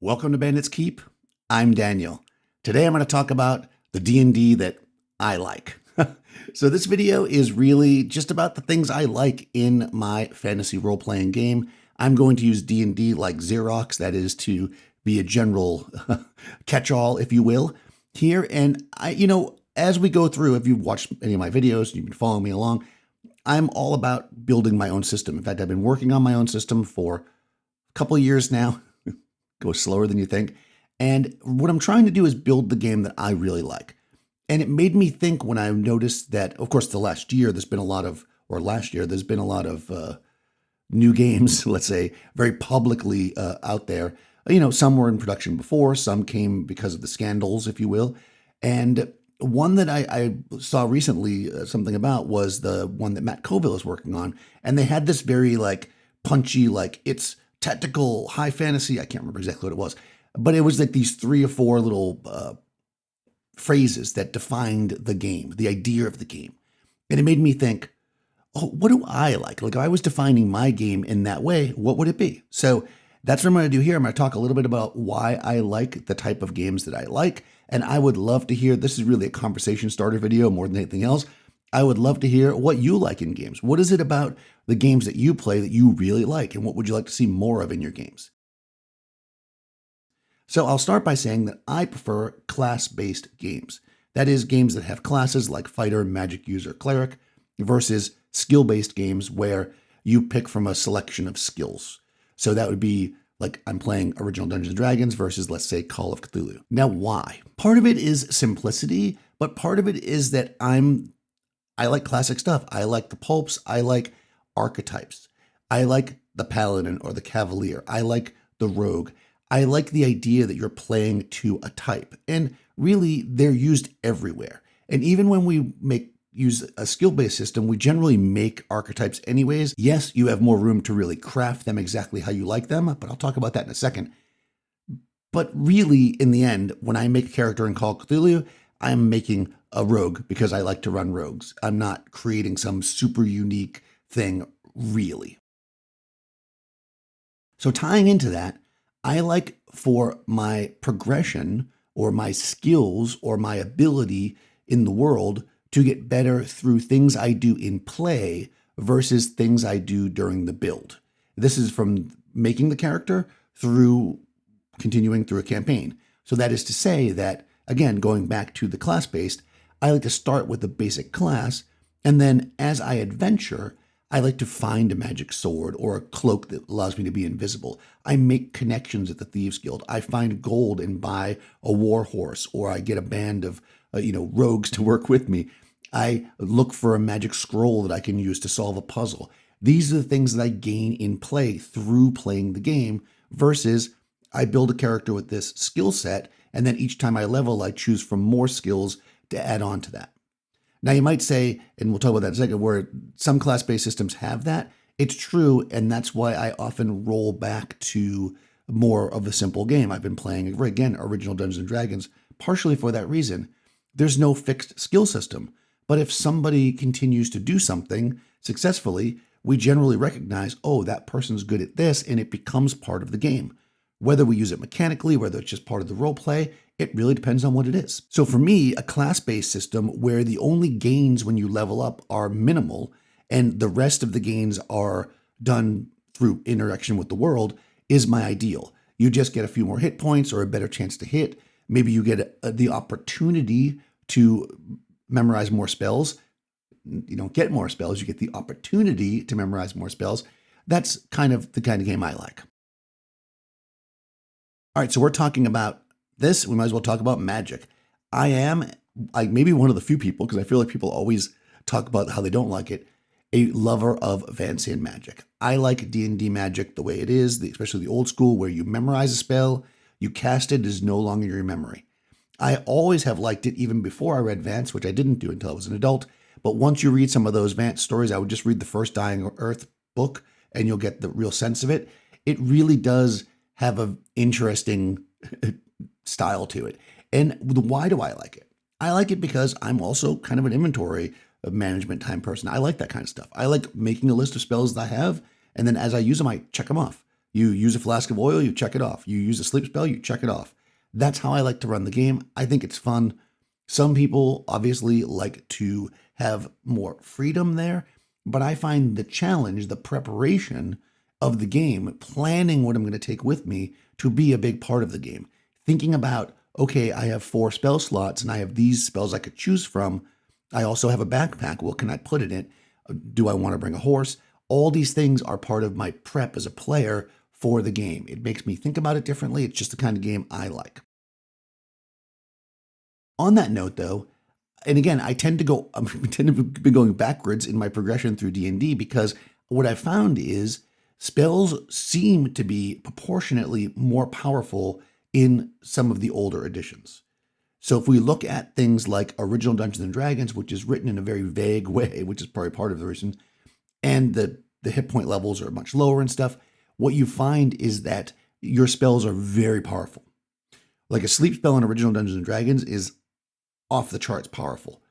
Welcome to Bandit's Keep. I'm Daniel. Today I'm going to talk about the D&D that I like. So this video is really just about the things I like in my fantasy role-playing game. I'm going to use D&D like Xerox, that is to be a general catch-all, if you will, here. And as we go through, if you've watched any of my videos, you've been following me along, I'm all about building my own system. In fact, I've been working on my own system for a couple of years now. Goes slower than you think. And what I'm trying to do is build the game that I really like. And it made me think when I noticed that, of course, last year, there's been a lot of new games, let's say, very publicly out there. Some were in production before, some came because of the scandals, if you will. And one that I saw recently something about was the one that Matt Colville is working on. And they had this very punchy, it's tactical, high fantasy. I can't remember exactly what it was, but it was like these 3 or 4 little phrases that defined the game, the idea of the game. And it made me think, oh, what do I like? Like if I was defining my game in that way, what would it be? So that's what I'm going to do here. I'm going to talk a little bit about why I like the type of games that I like. And I would love to hear, this is really a conversation starter video more than anything else. I would love to hear what you like in games. What is it about the games that you play that you really like? And what would you like to see more of in your games? So I'll start by saying that I prefer class-based games. That is, games that have classes like fighter, magic user, cleric, versus skill-based games where you pick from a selection of skills. So that would be like I'm playing original Dungeons & Dragons versus, let's say, Call of Cthulhu. Now, why? Part of it is simplicity, but part of it is that I like classic stuff. I like the pulps. I like archetypes. I like the paladin or the cavalier. I like the rogue. I like the idea that you're playing to a type. And really, they're used everywhere. And even when we use a skill-based system, we generally make archetypes anyways. Yes, you have more room to really craft them exactly how you like them, but I'll talk about that in a second. But really, in the end, when I make a character in Call of Cthulhu, I'm making a rogue because I like to run rogues. I'm not creating some super unique thing, really. So tying into that, I like for my progression or my skills or my ability in the world to get better through things I do in play versus things I do during the build. This is from making the character through continuing through a campaign. So that is to say that, again, going back to the class-based, I like to start with the basic class, and then as I adventure, I like to find a magic sword or a cloak that allows me to be invisible. I make connections at the Thieves Guild. I find gold and buy a war horse, or I get a band of rogues to work with me. I look for a magic scroll that I can use to solve a puzzle. These are the things that I gain in play through playing the game versus I build a character with this skill set, and then each time I level, I choose from more skills to add on to that. Now you might say, and we'll talk about that in a second, where some class-based systems have that. It's true, and that's why I often roll back to more of a simple game. I've been playing, again, original Dungeons & Dragons, partially for that reason. There's no fixed skill system, but if somebody continues to do something successfully, we generally recognize, oh, that person's good at this, and it becomes part of the game. Whether we use it mechanically, whether it's just part of the role play, it really depends on what it is. So for me, a class-based system where the only gains when you level up are minimal and the rest of the gains are done through interaction with the world is my ideal. You just get a few more hit points or a better chance to hit. Maybe you get the opportunity to memorize more spells. You don't get more spells, you get the opportunity to memorize more spells. That's the kind of game I like. All right, so we're talking about this. We might as well talk about magic. I am maybe one of the few people, because I feel like people always talk about how they don't like it, a lover of Vancian magic. I like D&D magic the way it is, especially the old school where you memorize a spell, you cast it, it is no longer your memory. I always have liked it even before I read Vance, which I didn't do until I was an adult. But once you read some of those Vance stories, I would just read the first Dying Earth book and you'll get the real sense of it. It really does have an interesting style to it. And why do I like it? I like it because I'm also kind of an inventory management time person. I like that kind of stuff. I like making a list of spells that I have, and then as I use them, I check them off. You use a flask of oil, you check it off. You use a sleep spell, you check it off. That's how I like to run the game. I think it's fun. Some people obviously like to have more freedom there, but I find the challenge, the preparation of the game, planning what I'm going to take with me to be a big part of the game. Thinking about, okay, I have 4 spell slots and I have these spells I could choose from. I also have a backpack. What can I put in it? Do I want to bring a horse? All these things are part of my prep as a player for the game. It makes me think about it differently. It's just the kind of game I like. On that note, though, and again, I tend to be going backwards in my progression through D&D because what I found is spells seem to be proportionately more powerful in some of the older editions. So if we look at things like original Dungeons and Dragons, which is written in a very vague way, which is probably part of the reason, and the hit point levels are much lower and stuff, what you find is that your spells are very powerful. Like a sleep spell in original Dungeons and Dragons is off the charts powerful.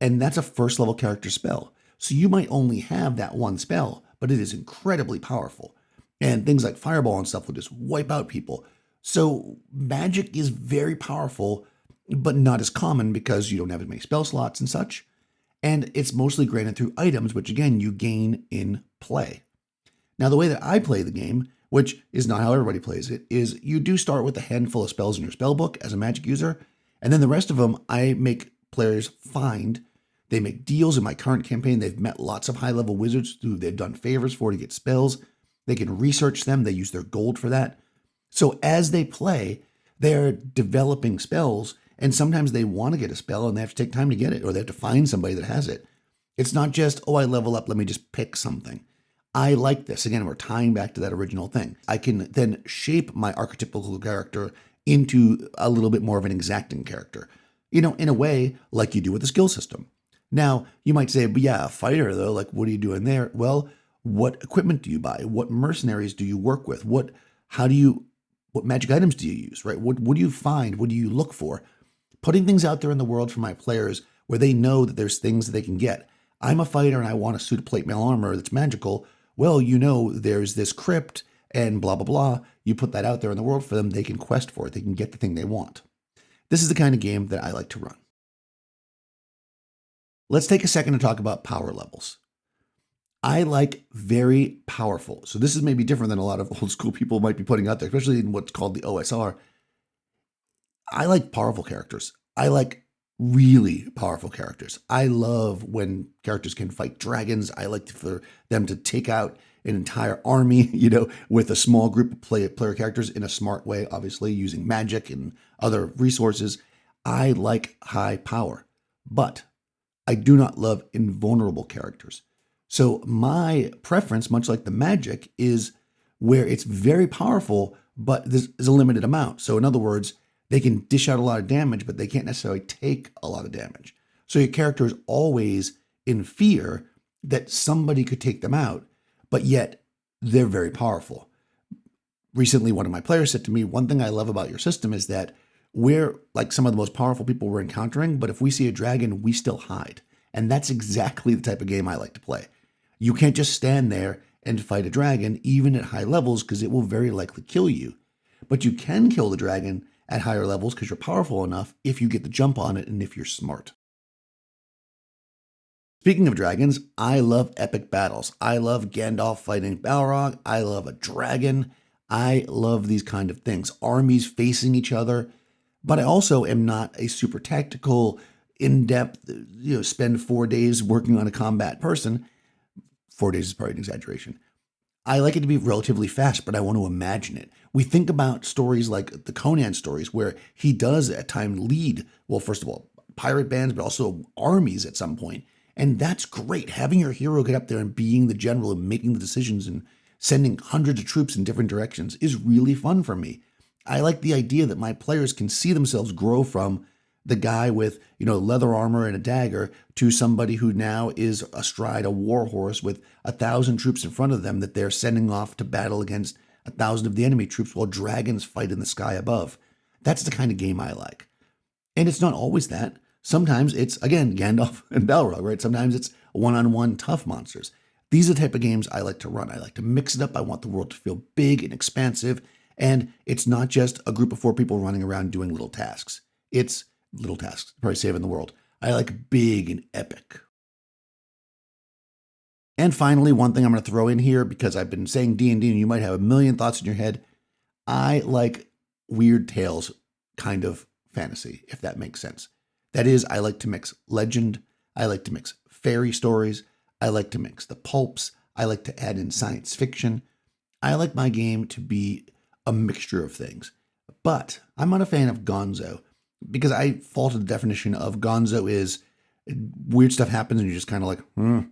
And that's a first level character spell. So you might only have that one spell, but it is incredibly powerful. And things like fireball and stuff will just wipe out people. So magic is very powerful, but not as common because you don't have as many spell slots and such. And it's mostly granted through items, which again, you gain in play. Now, the way that I play the game, which is not how everybody plays it, is you do start with a handful of spells in your spell book as a magic user. And then the rest of them, I make players find. They make deals in my current campaign. They've met lots of high-level wizards who they've done favors for to get spells. They can research them. They use their gold for that. So as they play, they're developing spells. And sometimes they want to get a spell and they have to take time to get it, or they have to find somebody that has it. It's not just, oh, I level up, let me just pick something. I like this. Again, we're tying back to that original thing. I can then shape my archetypical character into a little bit more of an exacting character, in a way like you do with the skill system. Now, you might say, but yeah, a fighter though, like what are you doing there? Well, what equipment do you buy? What mercenaries do you work with? What magic items do you use, right? What do you find? What do you look for? Putting things out there in the world for my players where they know that there's things that they can get. I'm a fighter and I want a suit of plate mail armor that's magical. Well, there's this crypt and blah, blah, blah. You put that out there in the world for them, they can quest for it. They can get the thing they want. This is the kind of game that I like to run. Let's take a second to talk about power levels. I like very powerful. So this is maybe different than a lot of old school people might be putting out there, especially in what's called the OSR. I like powerful characters. I like really powerful characters. I love when characters can fight dragons. I like for them to take out an entire army, with a small group of player characters in a smart way, obviously using magic and other resources. I like high power, but I do not love invulnerable characters. So my preference, much like the magic, is where it's very powerful, but there's a limited amount. So in other words, they can dish out a lot of damage, but they can't necessarily take a lot of damage. So your character is always in fear that somebody could take them out, but yet they're very powerful. Recently, one of my players said to me, one thing I love about your system is that we're like some of the most powerful people we're encountering, but if we see a dragon, we still hide. And that's exactly the type of game I like to play. You can't just stand there and fight a dragon, even at high levels, because it will very likely kill you. But you can kill the dragon at higher levels because you're powerful enough if you get the jump on it and if you're smart. Speaking of dragons, I love epic battles. I love Gandalf fighting Balrog. I love a dragon. I love these kind of things. Armies facing each other. But I also am not a super tactical, in-depth, spend 4 days working on a combat person. 4 days is probably an exaggeration. I like it to be relatively fast, but I want to imagine it. We think about stories like the Conan stories where he does at times lead, well, first of all, pirate bands, but also armies at some point. And that's great. Having your hero get up there and being the general and making the decisions and sending hundreds of troops in different directions is really fun for me. I like the idea that my players can see themselves grow from the guy with, leather armor and a dagger to somebody who now is astride a war horse with 1,000 troops in front of them that they're sending off to battle against 1,000 of the enemy troops while dragons fight in the sky above. That's the kind of game I like. And it's not always that. Sometimes it's, again, Gandalf and Balrog, right? Sometimes it's one-on-one tough monsters. These are the type of games I like to run. I like to mix it up. I want the world to feel big and expansive. And it's not just a group of 4 people running around doing little tasks. It's little tasks, probably saving the world. I like big and epic. And finally, one thing I'm going to throw in here, because I've been saying D&D and you might have a million thoughts in your head, I like weird tales kind of fantasy, if that makes sense. That is, I like to mix legend, I like to mix fairy stories, I like to mix the pulps, I like to add in science fiction. I like my game to be a mixture of things. But I'm not a fan of gonzo, because I fall to the definition of gonzo is weird stuff happens and you're just kind of like,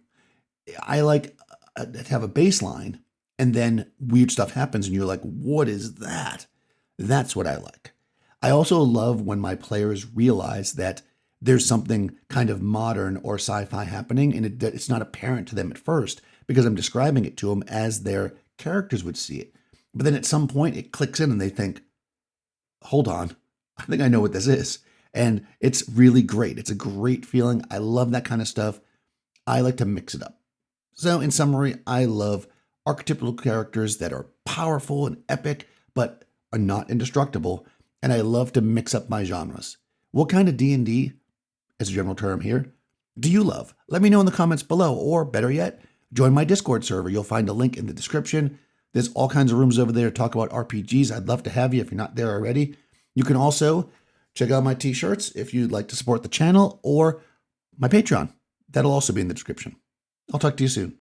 I like to have a baseline and then weird stuff happens and you're like, what is that? That's what I like. I also love when my players realize that there's something kind of modern or sci-fi happening and it's not apparent to them at first because I'm describing it to them as their characters would see it. But then at some point it clicks in and they think, hold on, I think I know what this is. And it's really great. It's a great feeling. I love that kind of stuff. I like to mix it up. So in summary, I love archetypal characters that are powerful and epic, but are not indestructible. And I love to mix up my genres. What kind of D&D, as a general term here, do you love? Let me know in the comments below, or better yet, join my Discord server. You'll find a link in the description. There's all kinds of rooms over there to talk about RPGs. I'd love to have you if you're not there already. You can also check out my t-shirts if you'd like to support the channel, or my Patreon. That'll also be in the description. I'll talk to you soon.